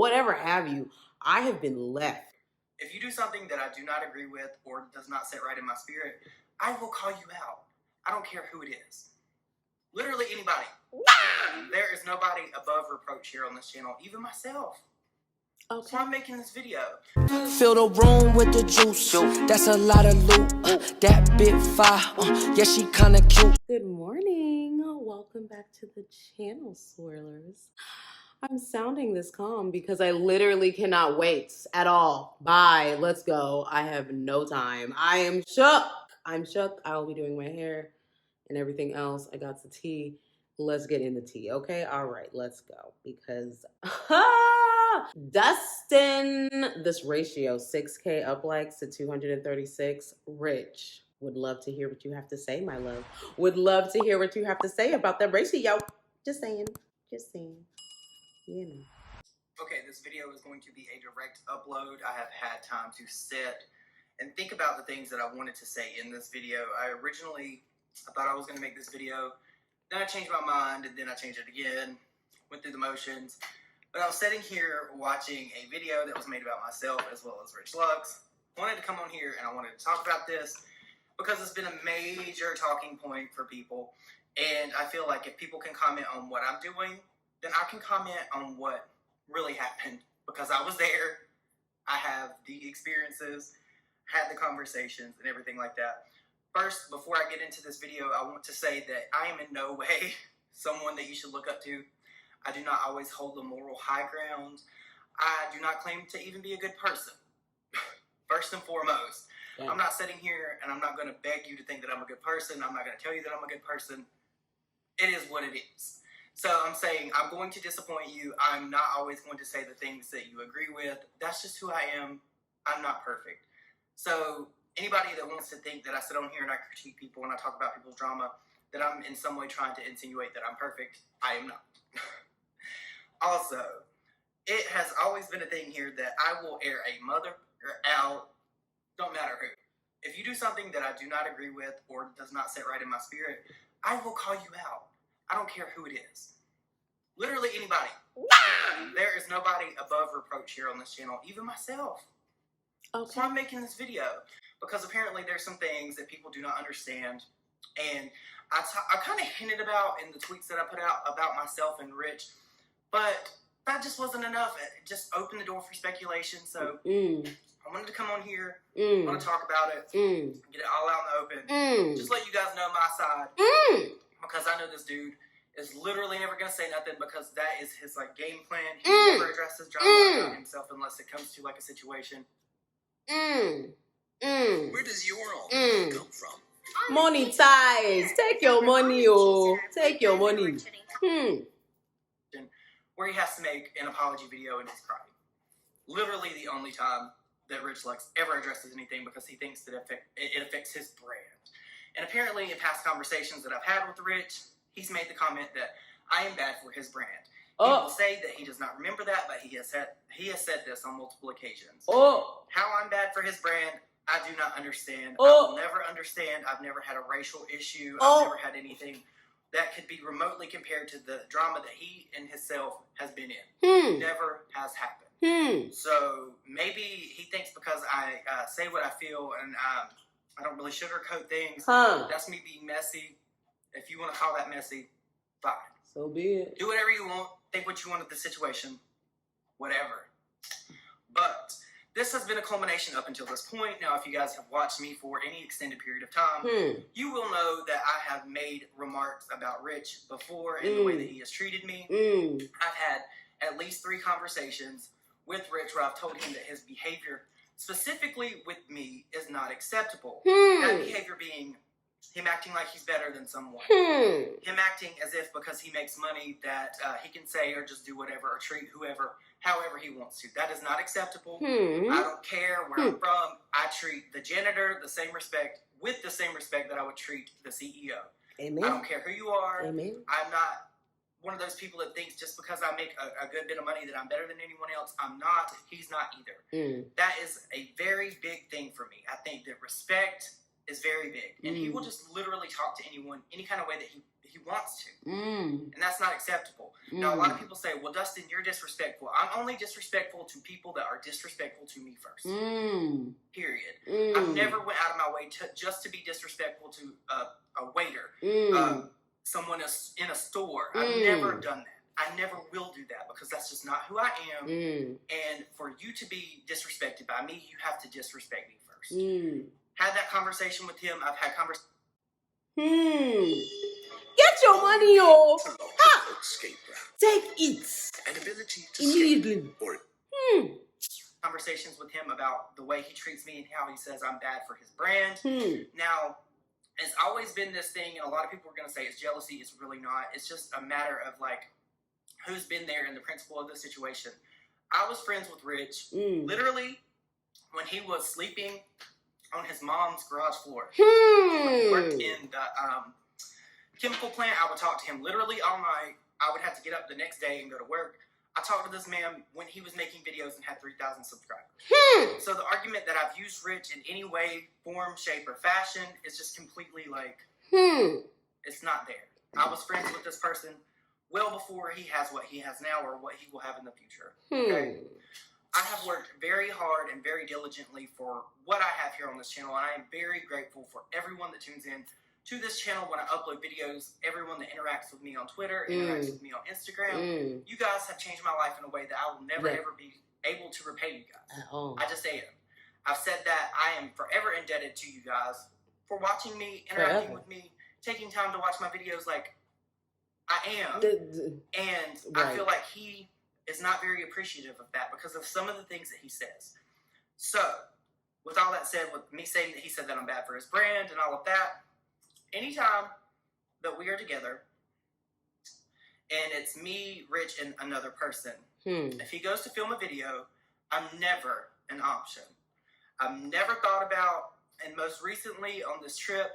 whatever have you. I have been left. If you do something that I do not agree with or does not sit right in my spirit, I will call you out. I don't care who it is. Literally anybody. There is nobody above reproach here on this channel, even myself. Okay. So I'm making this video. Fill the room with the juice. That's a lot of loot. That bit fire. Yeah, she kinda cute. Good morning. Welcome back to the channel, swirlers. I'm sounding this calm because I literally cannot wait at all. Bye. Let's go. I have no time. I am shook. I'm shook. I will be doing my hair and everything else. I got the tea. Let's get in the tea. Okay. All right. Let's go. Because Dustin, this ratio 6K up likes to 236. Rich. Would love to hear what you have to say, my love. Would love to hear what you have to say about that ratio. Just saying. Just saying. You know. Okay, this video is going to be a direct upload. I have had time to sit and think about the things that I wanted to say in this video. I thought I was going to make this video. Then I changed my mind, and then I changed it again. Went through the motions. But I was sitting here watching a video that was made about myself as well as Richlux. Wanted to come on here and I wanted to talk about this because it's been a major talking point for people. And I feel like if people can comment on what I'm doing, then I can comment on what really happened because I was there. I have the experiences, had the conversations and everything like that. First, before I get into this video, I want to say that I am in no way someone that you should look up to. I do not always hold the moral high ground. I do not claim to even be a good person. First and foremost, I'm not sitting here and I'm not going to beg you to think that I'm a good person. I'm not going to tell you that I'm a good person. It is what it is. So I'm saying I'm going to disappoint you. I'm not always going to say the things that you agree with. That's just who I am. I'm not perfect. So anybody that wants to think that I sit on here and I critique people and I talk about people's drama, that I'm in some way trying to insinuate that I'm perfect, I am not. Also, it has always been a thing here that I will air a mother out, don't matter who. If you do something that I do not agree with or does not sit right in my spirit, I will call you out. I don't care who it is. Literally anybody. There is nobody above reproach here on this channel, even myself. Okay. So I'm making this video because apparently there's some things that people do not understand. And I kind of hinted about in the tweets that I put out about myself and Rich, but that just wasn't enough. It just opened the door for speculation. So I wanted to come on here, I want to talk about it, get it all out in the open, just let you guys know my side, because I know this dude is literally never going to say nothing because that is his like game plan. He never addresses drama about himself unless it comes to like a situation. Where does your own come from? Monetize. Take your money, oh. Take your money. Where he has to make an apology video and he's crying. Literally the only time that Richlux ever addresses anything because he thinks that it affects his brand. And apparently in past conversations that I've had with Rich, he's made the comment that I am bad for his brand. He will say that he does not remember that, but he has said this on multiple occasions. How I'm bad for his brand, I do not understand. I will never understand. I've never had a racial issue. I've never had anything that could be remotely compared to the drama that he and himself has been in. Never has happened. So maybe he thinks because I say what I feel and I don't really sugarcoat things. That's me being messy. If you want to call that messy, fine. So be it. Do whatever you want. Think what you want of the situation. Whatever. But this has been a culmination up until this point. Now, if you guys have watched me for any extended period of time, you will know that I have made remarks about Rich before in the way that he has treated me. I've had at least 3 conversations with Rich where I've told him that his behavior, specifically with me, is not acceptable. That behavior being him acting like he's better than someone. Him acting as if because he makes money that he can say or just do whatever or treat whoever however he wants to. That is not acceptable. I don't care where I'm from. I treat the janitor with the same respect that I would treat the CEO. Amen. I don't care who you are. Amen. I'm not one of those people that thinks just because I make a good bit of money that I'm better than anyone else. I'm not. He's not either. That is a very big thing for me. I think that respect is very big, and he will just literally talk to anyone any kind of way that he wants to, and that's not acceptable. Now, a lot of people say, well, Dustin, you're disrespectful. I'm only disrespectful to people that are disrespectful to me first. Period. I've never went out of my way just to be disrespectful to a waiter, someone in a store. I've never done that. I never will do that because that's just not who I am. And for you to be disrespected by me, you have to disrespect me first. Had that conversation with him. I've had conversations. Get your money, yo. Ha! Escape route. Take it. An ability to Immediately. or Conversations with him about the way he treats me and how he says I'm bad for his brand. Now, it's always been this thing, and a lot of people are going to say it's jealousy. It's really not. It's just a matter of like who's been there and the principle of the situation. I was friends with Rich literally when he was sleeping on his mom's garage floor. When he worked in the chemical plant, I would talk to him literally all night. I would have to get up the next day and go to work. I talked to this man when he was making videos and had 3,000 subscribers. So the argument that I've used Rich in any way, form, shape, or fashion is just completely like, it's not there. I was friends with this person well before he has what he has now or what he will have in the future. Okay? I have worked very hard and very diligently for what I have here on this channel, and I am very grateful for everyone that tunes in to this channel when I upload videos, everyone that interacts with me on Twitter, interacts with me on Instagram. You guys have changed my life in a way that I will never, ever be able to repay you guys. I just am. I've said that I am forever indebted to you guys for watching me, interacting with me, taking time to watch my videos. Like, I am. And I feel like he is not very appreciative of that because of some of the things that he says. So, with all that said, with me saying that he said that I'm bad for his brand and all of that, anytime that we are together and it's me, Rich, and another person, if he goes to film a video, I'm never an option. I've never thought about, and most recently on this trip,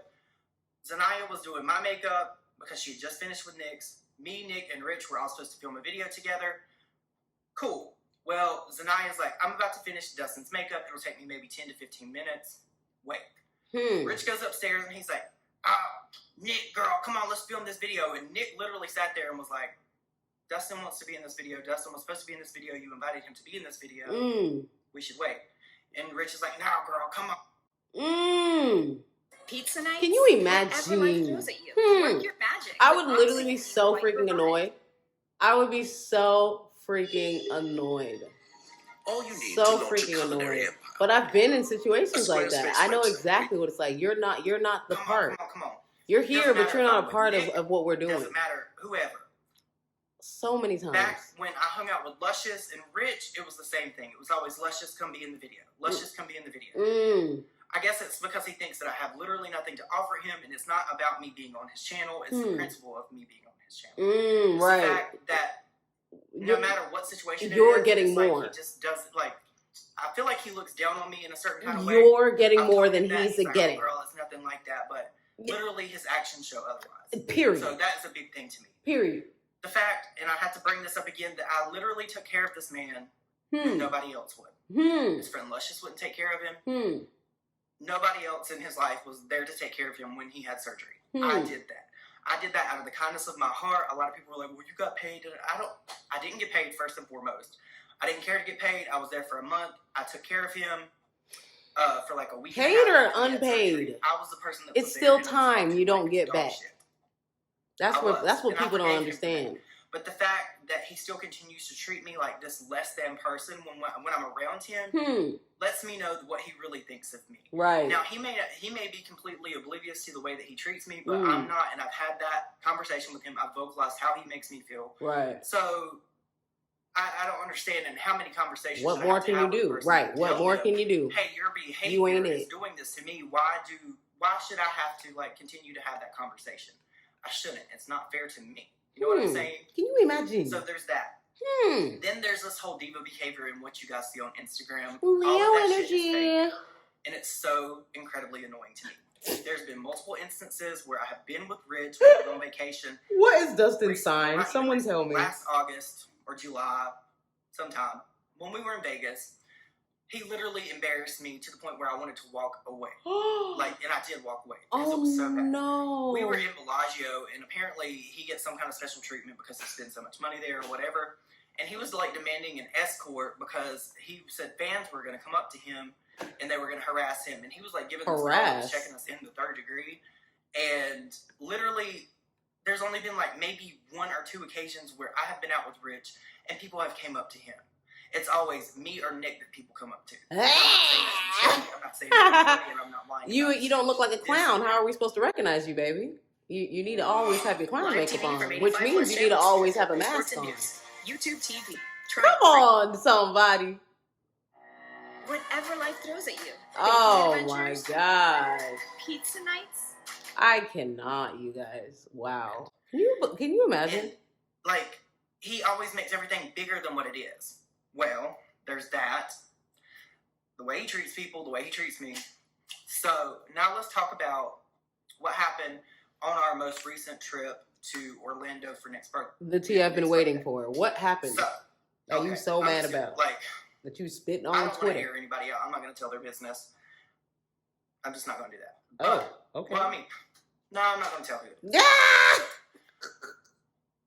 Zanaya was doing my makeup because she had just finished with Nick's. Me, Nick, and Rich were all supposed to film a video together. Cool. Well, Zanaya's like, I'm about to finish Dustin's makeup. It'll take me maybe 10 to 15 minutes. Wait. Rich goes upstairs and he's like, Nick, girl, come on, let's film this video. And Nick literally sat there and was like, Dustin wants to be in this video. Dustin was supposed to be in this video. You invited him to be in this video. We should wait. And Rich is like, nah, girl, come on. Pizza night. Can you imagine? Work your magic. I would literally be so freaking annoyed. I would be so freaking annoyed. all you need So to launch a freaking culinary annoying. empire. But I've been in situations like that. Squarespace I know website. exactly what it's like. You're not the part. Come on. You're here, Doesn't but you're matter not if a I'm part with of, Nick. of what we're doing. Doesn't matter, whoever. So many times. Back when I hung out with Luscious and Rich, it was the same thing. It was always Luscious, come be in the video. Luscious, come be in the video. I guess it's because he thinks that I have literally nothing to offer him, and it's not about me being on his channel. It's the principle of me being on his channel. It's Right. the fact that no matter what situation You're it is, getting it's like more. he just doesn't, like, I feel like he looks down on me in a certain kind of way. You're getting I'm more talking than that, he's like, getting. Oh, girl, it's nothing like that, but literally his actions show otherwise. Period. So that's a big thing to me. Period. The fact, and I have to bring this up again, that I literally took care of this man when nobody else would. His friend Luscious wouldn't take care of him. Nobody else in his life was there to take care of him when he had surgery. I did that. I did that out of the kindness of my heart. A lot of people were like, well, you got paid. I didn't get paid first and foremost. I didn't care to get paid. I was there for a month. I took care of him for like a week. Paid or after he had unpaid? surgery. I was the person that It's was there, still and it was time fucking you don't like get dog back. shit. That's I what was, and I people don't forgave him for that. understand. But the fact that he still continues to treat me like this less than person when I'm around him lets me know what he really thinks of me. Right. Now, he may be completely oblivious to the way that he treats me, but I'm not, and I've had that conversation with him. I've vocalized how he makes me feel. Right. So, I don't understand in how many conversations What I more have to can you have with do? the person Right. to What tell more them, can you do? hey, your behavior You ain't is it. doing this to me. Why should I have to like continue to have that conversation? I shouldn't. It's not fair to me. You know what I'm saying? Can you imagine? So there's that. Then there's this whole diva behavior in what you guys see on Instagram. All of Leo that shit is fake, energy. and it's so incredibly annoying to me. There's been multiple instances where I have been with Rich when we were on vacation. What is Dustin's Recently, sign? right, Someone tell me. Last August or July, sometime, when we were in Vegas, He literally embarrassed me to the point where I wanted to walk away. And I did walk away. Oh, it was so bad. no. We were in Bellagio, and apparently he gets some kind of special treatment because he spends so much money there or whatever. And he was like demanding an escort because he said fans were going to come up to him and they were going to harass him. And he was like giving us checking us in the third degree. And literally, there's only been like maybe 1 or 2 occasions where I have been out with Rich and people have came up to him. It's always me or Nick that people come up to. I'm not saying that, and I'm not lying. You don't look like a clown. How are we supposed to recognize you, baby? You need to always have your clown makeup on, which means you need to always have a mask on. YouTube TV. Come on, somebody. Whatever life throws at you. Oh my gosh. Pizza nights. I cannot, you guys. Wow. Can you imagine? And, like, he always makes everything bigger than what it is. Well, there's that. The way he treats people, the way he treats me. So, now let's talk about what happened on our most recent trip to Orlando for next birthday. The tea I've been waiting for. What happened? So, are you so mad about? Like, that you spitting on I don't want to Twitter? hear anybody out. I'm not going to tell their business. I'm just not going to do that. Oh, okay. Well, I mean, no, I'm not going to tell you. Yeah!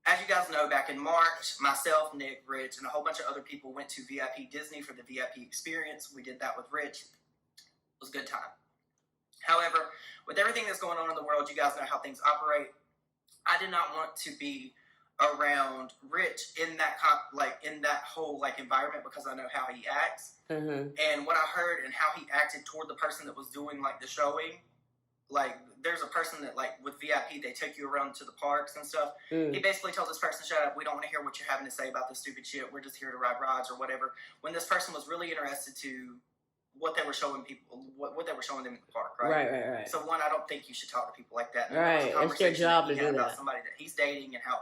As you guys know, back in March, myself, Nick, Rich, and a whole bunch of other people went to VIP Disney for the VIP experience. We did that with Rich. It was a good time. However, with everything that's going on in the world, you guys know how things operate. I did not want to be around Rich in that whole environment because I know how he acts. Mm-hmm. And what I heard and how he acted toward the person that was doing the showing, there's a person that with VIP they take you around to the parks and stuff. He basically told this person, "Shut up, we don't want to hear what you're having to say about this stupid shit. We're just here to ride rides or whatever." When this person was really interested to what they were showing people, what they were showing them in the park, right? Right. So one, I don't think you should talk to people like that. And Right, it's your job to do about that. somebody that he's dating and how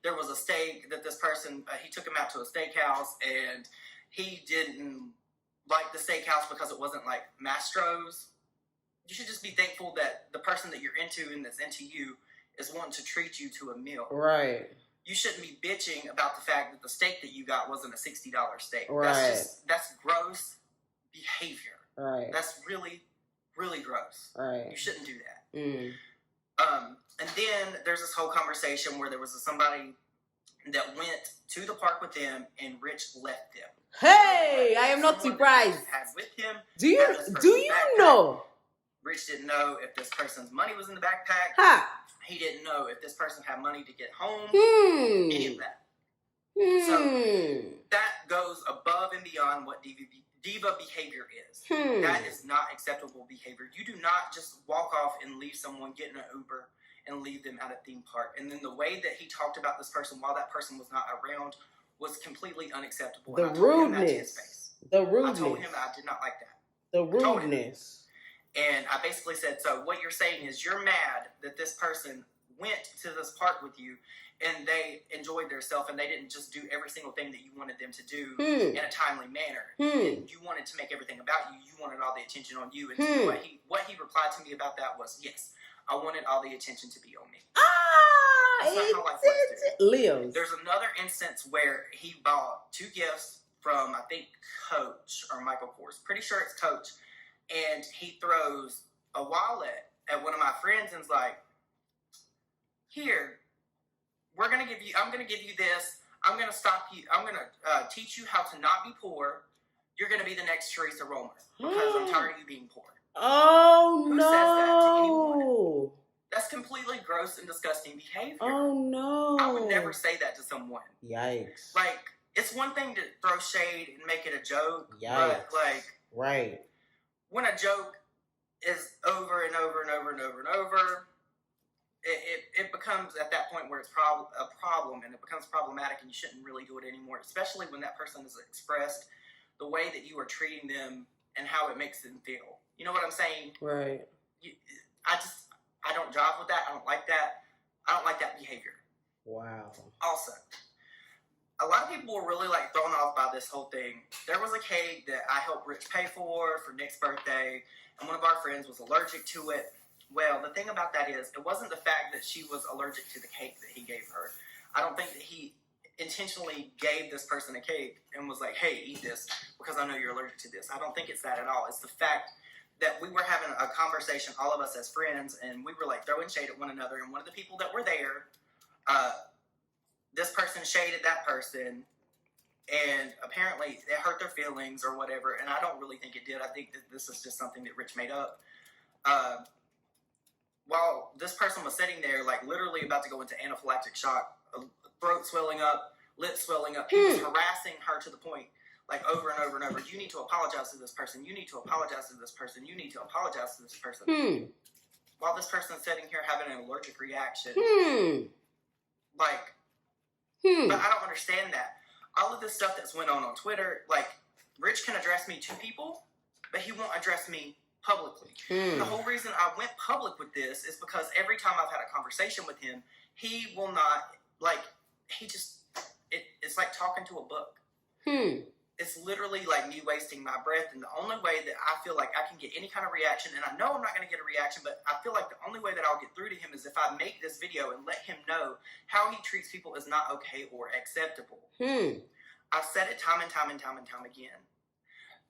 there was a steak that this person he took him out to a steakhouse and he didn't like the steakhouse because it wasn't like Mastro's. You should just be thankful that the person that you're into and that's into you is wanting to treat you to a meal. Right. You shouldn't be bitching about the fact that the steak that you got wasn't a $60 steak. Right. That's gross behavior. Right. That's really, really gross. Right. You shouldn't do that. Mm. And then there's this whole conversation where there was somebody that went to the park with them and Rich left them. Hey, I am not surprised. Had with him. Do you know? Rich didn't know if this person's money was in the backpack. Ha. He didn't know if this person had money to get home. Any of that. So that goes above and beyond what diva behavior is. That is not acceptable behavior. You do not just walk off and leave someone, get in an Uber, and leave them at a theme park. And then the way that he talked about this person while that person was not around was completely unacceptable. The and I told him that to his rudeness. face. The rudeness. I told him that I did not like that. The rudeness. And I basically said, so what you're saying is you're mad that this person went to this park with you and they enjoyed themselves and they didn't just do every single thing that you wanted them to do in a timely manner. And you wanted to make everything about you. You wanted all the attention on you. And what he replied to me about that was, yes, I wanted all the attention to be on me. That's not how life works, dude. Leos. There's another instance where he bought 2 gifts from, I think, Coach or Michael Kors. Pretty sure it's Coach. And he throws a wallet at one of my friends and's like, "Here, I'm going to give you this. I'm going to stop you. I'm going to teach you how to not be poor. You're going to be the next Teresa Romer because I'm tired of you being poor." Oh, Who no. says that to anyone? That's completely gross and disgusting behavior. Oh, no. I would never say that to someone. Yikes. It's one thing to throw shade and make it a joke, Yikes. but, right. when a joke is over and over and over and over and over, it becomes at that point where it's a problem and it becomes problematic and you shouldn't really do it anymore, especially when that person has expressed the way that you are treating them and how it makes them feel. You know what I'm saying? Right. I don't jive with that. I don't like that. I don't like that behavior. Wow. Also, a lot of people were really thrown off by this whole thing. There was a cake that I helped Rich pay for Nick's birthday, and one of our friends was allergic to it. Well, the thing about that is, it wasn't the fact that she was allergic to the cake that he gave her. I don't think that he intentionally gave this person a cake and was like, hey, eat this because I know you're allergic to this. I don't think it's that at all. It's the fact that we were having a conversation, all of us as friends, and we were like throwing shade at one another. And one of the people that were there, this person shaded that person, and apparently it hurt their feelings or whatever. And I don't really think it did. I think that this is just something that Rich made up. While this person was sitting there, like literally about to go into anaphylactic shock, throat swelling up, lips swelling up, he was harassing her to the point, like over and over and over, you need to apologize to this person, you need to apologize to this person, you need to apologize to this person. While this person's sitting here having an allergic reaction. Like, but I don't understand that. All of this stuff that's went on Twitter, like, Rich can address me to people, but he won't address me publicly. The whole reason I went public with this is because every time I've had a conversation with him, he will not, like, he just, it's like talking to a book. It's literally like me wasting my breath, and the only way that I feel like I can get any kind of reaction, and I know I'm not going to get a reaction, but I feel like the only way that I'll get through to him is if I make this video and let him know how he treats people is not okay or acceptable. I've said it time and time and time and time again.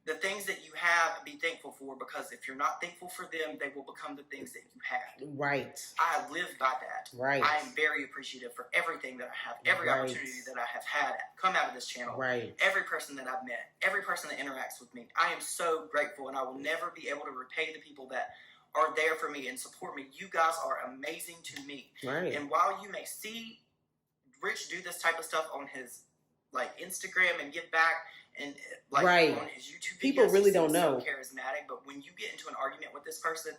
The things that you have, be thankful for, because if you're not thankful for them, they will become the things that you have. Right. I live by that. Right. I am very appreciative for everything that I have, every opportunity that I have had come out of this channel. Right. Every person that I've met, every person that interacts with me. I am so grateful, and I will never be able to repay the people that are there for me and support me. You guys are amazing to me. Right. And while you may see Rich do this type of stuff on his like Instagram and give back, and like on his YouTube videos, people really don't know. So charismatic, but when you get into an argument with this person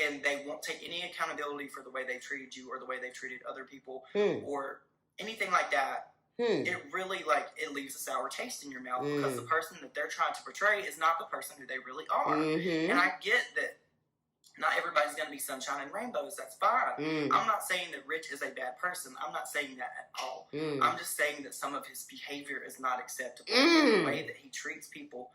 and they won't take any accountability for the way they treated you or the way they treated other people or anything like that, it really like it leaves a sour taste in your mouth because the person that they're trying to portray is not the person who they really are. And I get that not everybody's going to be sunshine and rainbows. That's fine. I'm not saying that Rich is a bad person. I'm not saying that at all. I'm just saying that some of his behavior is not acceptable. The way that he treats people,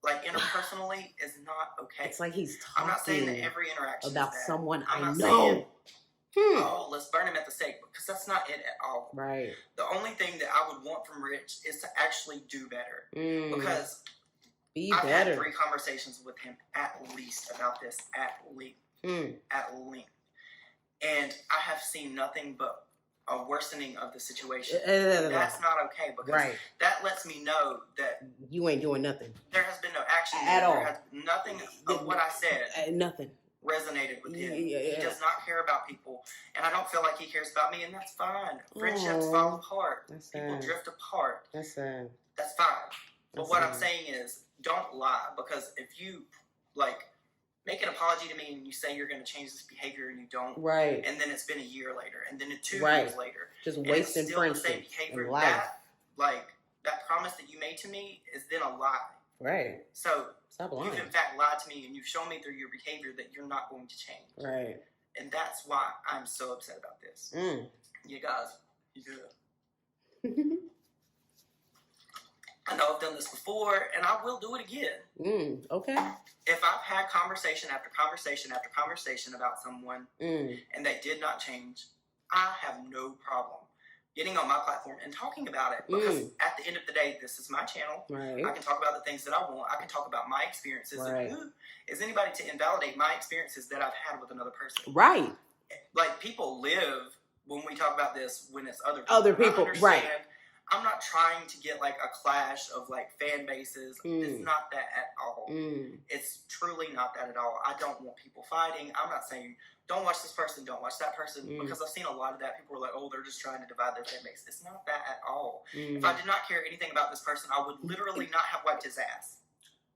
like interpersonally, is not okay. It's like he's talking I'm not saying that every interaction about is bad. someone I'm I not know. saying, oh, let's burn him at the stake, because that's not it at all. Right. The only thing that I would want from Rich is to actually do better. Because I've had 3 conversations with him at least about this, at length. And I have seen nothing but a worsening of the situation. That's not okay, because that lets me know that you ain't doing nothing. There has been no action at all. There has nothing of what I said nothing resonated with him. He does not care about people, and I don't feel like he cares about me, and that's fine. Friendships fall apart. People drift apart. That's fine. But what I'm saying is, don't lie, because if you like make an apology to me and you say you're going to change this behavior and you don't, and then it's been a year later, and then 2 years later, just and wasting it's still the same behavior, that promise that you made to me is then a lie. So stop lying. You've in fact lied to me, and you've shown me through your behavior that you're not going to change. And that's why I'm so upset about this. You guys, I know I've done this before, and I will do it again. Okay. If I've had conversation after conversation after conversation about someone, and they did not change, I have no problem getting on my platform and talking about it, because at the end of the day, this is my channel. I can talk about the things that I want. I can talk about my experiences. And who is anybody to invalidate my experiences that I've had with another person? Like, people live when we talk about this when it's other people. I'm not trying to get like a clash of like fan bases. It's not that at all. It's truly not that at all. I don't want people fighting. I'm not saying don't watch this person, don't watch that person, because I've seen a lot of that. People are like, oh, they're just trying to divide their fan base. It's not that at all. If I did not care anything about this person, I would literally not have wiped his ass.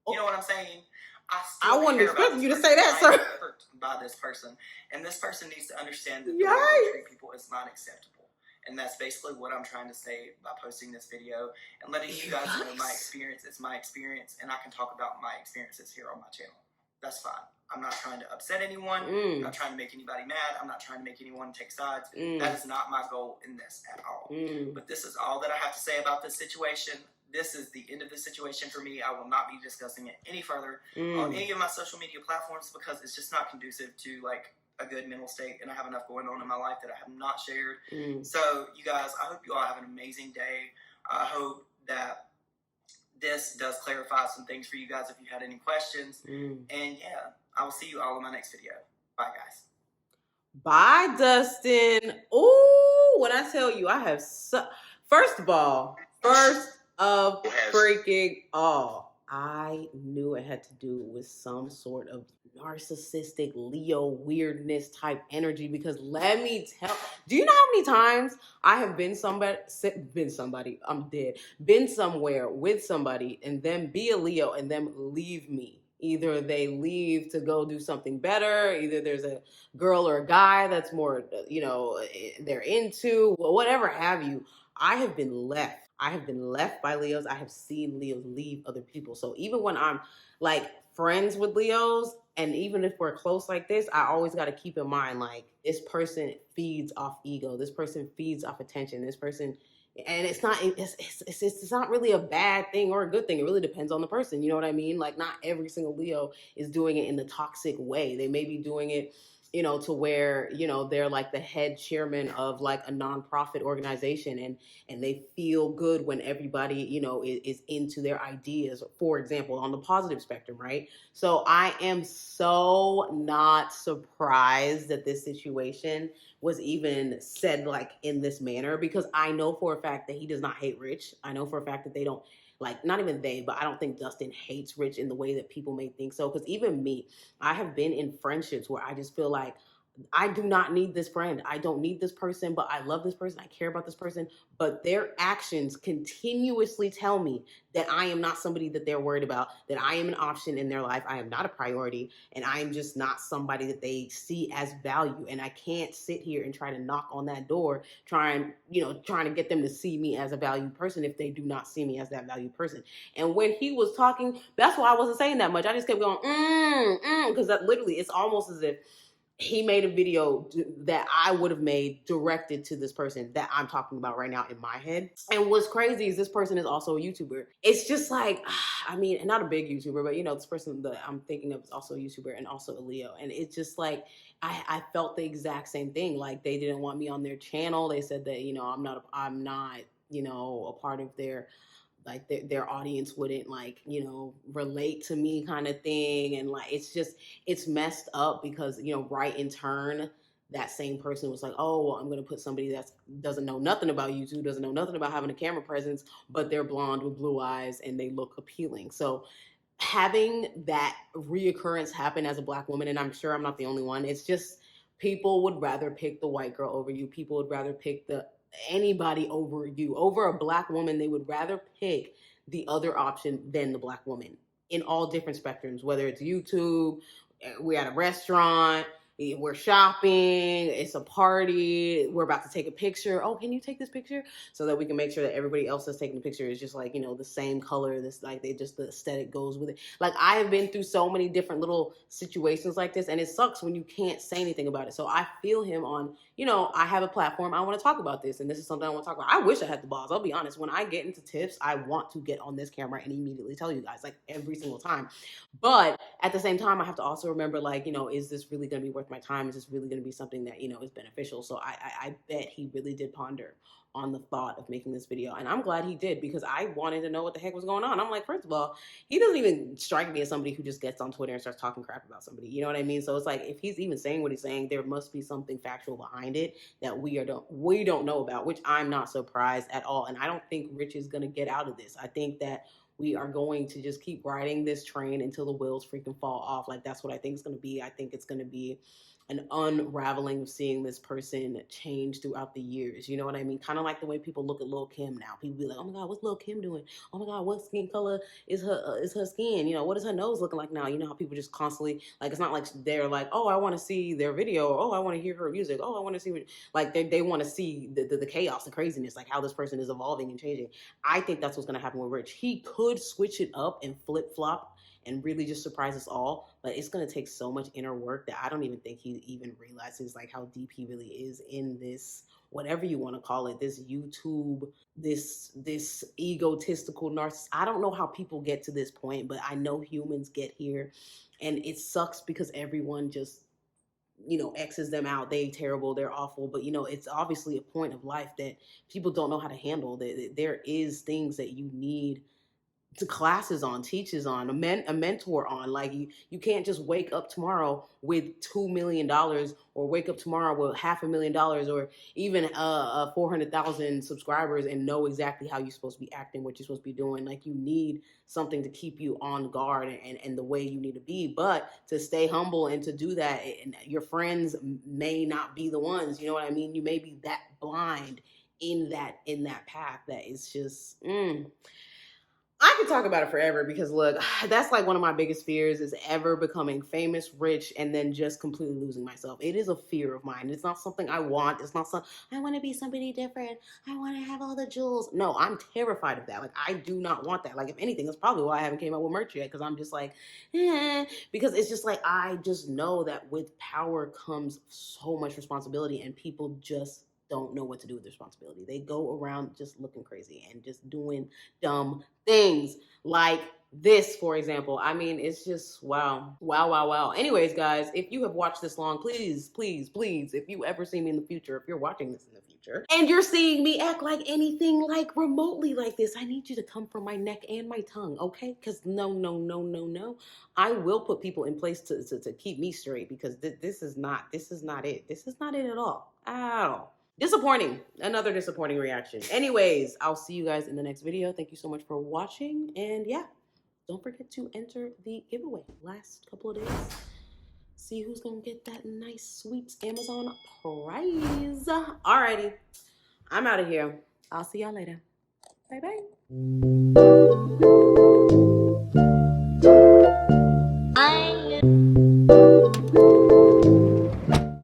You know what I'm saying? I wasn't expecting you to say that, sir. By this person, and this person needs to understand that the way they treat people is not acceptable. And that's basically what I'm trying to say by posting this video and letting you guys know my experience. It's my experience, and I can talk about my experiences here on my channel. That's fine. I'm not trying to upset anyone. I'm not trying to make anybody mad. I'm not trying to make anyone take sides. That is not my goal in this at all. But this is all that I have to say about this situation. This is the end of the situation for me. I will not be discussing it any further on any of my social media platforms, because it's just not conducive to like a good mental state, and I have enough going on in my life that I have not shared. Mm. So, you guys, I hope you all have an amazing day. I hope that this does clarify some things for you guys if you had any questions. And yeah, I will see you all in my next video. Bye, guys. Bye, Dustin. Ooh, when I tell you, I have first of freaking all, I knew it had to do with some sort of narcissistic Leo weirdness type energy, because let me tell, do you know how many times I have been somewhere with somebody and then be a Leo and then leave me? Either they leave to go do something better, either there's a girl or a guy that's more, they're into, whatever have you. I have been left by Leos. I have seen Leos leave other people. So even when I'm like friends with Leos, and even if we're close like this, I always got to keep in mind, like, this person feeds off ego. This person feeds off attention. This person, and it's not really a bad thing or a good thing. It really depends on the person. You know what I mean? Like, not every single Leo is doing it in the toxic way. They may be doing it, to where, they're like the head chairman of like a nonprofit organization, and they feel good when everybody, is into their ideas, for example, on the positive spectrum, right? So I am so not surprised that this situation was even said like in this manner, because I know for a fact that he does not hate Rich. I know for a fact that they don't, like, not even they, but I don't think Dustin hates Rich in the way that people may think so. Because even me, I have been in friendships where I just feel like I do not need this friend. I don't need this person, but I love this person. I care about this person. But their actions continuously tell me that I am not somebody that they're worried about, that I am an option in their life. I am not a priority, and I am just not somebody that they see as value. And I can't sit here and try to knock on that door, trying to get them to see me as a valued person if they do not see me as that valued person. And when he was talking, that's why I wasn't saying that much. I just kept going, because that literally, it's almost as if he made a video that I would have made directed to this person that I'm talking about right now in my head. And what's crazy is this person is also a YouTuber. It's just like, I mean, not a big YouTuber, but this person that I'm thinking of is also a YouTuber and also a Leo. And it's just like, I felt the exact same thing. Like, they didn't want me on their channel. They said that, I'm not, a part of their, like, their audience wouldn't, like, relate to me kind of thing. And like, it's messed up because, right in turn, that same person was like, oh, well, I'm going to put somebody that doesn't know nothing about YouTube, doesn't know nothing about having a camera presence, but they're blonde with blue eyes and they look appealing. So having that reoccurrence happen as a Black woman, and I'm sure I'm not the only one, it's just, people would rather pick the white girl over you. People would rather pick anybody over you. Over a Black woman, they would rather pick the other option than the Black woman, in all different spectrums, whether it's YouTube, we're at a restaurant, we're shopping, it's a party, we're about to take a picture. Oh, can you take this picture? So that we can make sure that everybody else that's taking the picture is just like, the same color, this, like, the aesthetic goes with it. Like, I have been through so many different little situations like this, and it sucks when you can't say anything about it. So I feel him on, I have a platform, I want to talk about this, and this is something I want to talk about. I wish I had the balls, I'll be honest. When I get into tips, I want to get on this camera and immediately tell you guys, like, every single time. But at the same time, I have to also remember, like, is this really going to be worth my time? Is this really going to be something that, is beneficial? So I bet he really did ponder on the thought of making this video. And I'm glad he did, because I wanted to know what the heck was going on. I'm like, first of all, he doesn't even strike me as somebody who just gets on Twitter and starts talking crap about somebody. You know what I mean? So it's like, if he's even saying what he's saying, there must be something factual behind it that we don't know about, which I'm not surprised at all. And I don't think Rich is going to get out of this. I think that we are going to just keep riding this train until the wheels freaking fall off. Like, that's what I think it's going to be. I think it's going to be an unraveling of seeing this person change throughout the years. You know what I mean? Kind of like the way people look at Lil' Kim now. People be like, oh my God, what's Lil' Kim doing? Oh my God, what skin color is her skin? What is her nose looking like now? You know how people just constantly, like, it's not like they're like, oh, I want to see their video, or oh, I want to hear her music, oh, I want to see what, like, they want to see the chaos, the craziness, like how this person is evolving and changing. I think that's what's going to happen with Rich. He could switch it up and flip-flop and really just surprise us all, but it's going to take so much inner work that I don't even think he even realizes, like, how deep he really is in this, whatever you want to call it, this YouTube, this egotistical narcissist. I don't know how people get to this point, but I know humans get here, and it sucks because everyone just X's them out. They terrible, they're awful. But, it's obviously a point of life that people don't know how to handle. That there is things that you need to classes on, teaches on, a mentor on. Like you can't just wake up tomorrow with $2 million or wake up tomorrow with $500,000 or even 400,000 subscribers and know exactly how you're supposed to be acting, what you're supposed to be doing. Like you need something to keep you on guard and the way you need to be. But to stay humble and to do that, and your friends may not be the ones, you know what I mean? You may be that blind in that path that is just I could talk about it forever because look, that's like one of my biggest fears is ever becoming famous, rich, and then just completely losing myself. It is a fear of mine. It's not something I want. It's not something, I want to be somebody different. I want to have all the jewels. No, I'm terrified of that. Like, I do not want that. Like, if anything, that's probably why I haven't came out with merch yet, because I'm just like, because it's just like, I just know that with power comes so much responsibility, and people just don't know what to do with the responsibility. They go around just looking crazy and just doing dumb things like this, for example. I mean, it's just wow. Anyways, guys, if you have watched this long, please, if you ever see me in the future, if you're watching this in the future and you're seeing me act like anything like remotely like this, I need you to come from my neck and my tongue, okay? Because no, I will put people in place to keep me straight, because this is not it. This is not it at all. Disappointing. Another disappointing reaction. Anyways, I'll see you guys in the next video. Thank you so much for watching. And yeah, don't forget to enter the giveaway. Last couple of days. See who's going to get that nice, sweet Amazon prize. Alrighty. I'm out of here. I'll see y'all later. Bye-bye.